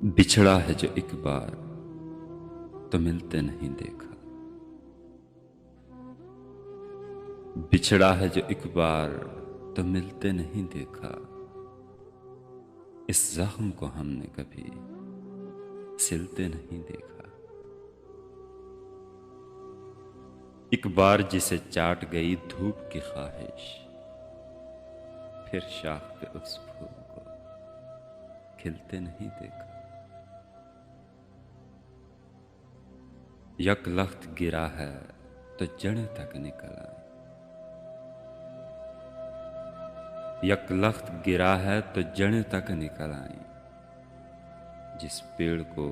बिछड़ा है जो एक बार तो मिलते नहीं देखा। बिछड़ा है जो एक बार तो मिलते नहीं देखा। इस जख्म को हमने कभी सिलते नहीं देखा। एक बार जिसे चाट गई धूप की ख्वाहिश, फिर शाख पे उस फूल को खिलते नहीं देखा। यकलख्त गिरा है तो जड़ें तक निकल आई। यकलख्त गिरा है तो जड़ें तक निकल आई। जिस पेड़ को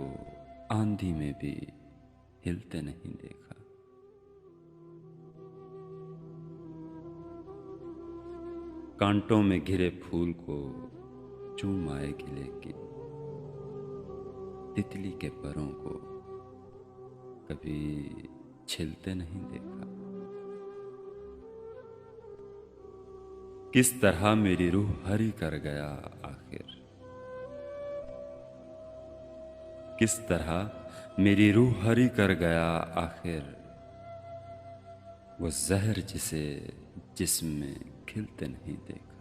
आंधी में भी हिलते नहीं देखा। कांटों में घिरे फूल को चूम आएगी, लेकिन तितली के परों को कभी छिलते नहीं देखा। किस तरह मेरी रूह हरी कर गया आखिर। किस तरह मेरी रूह हरी कर गया आखिर। वो जहर जिसे जिस्म में खिलते नहीं देखा।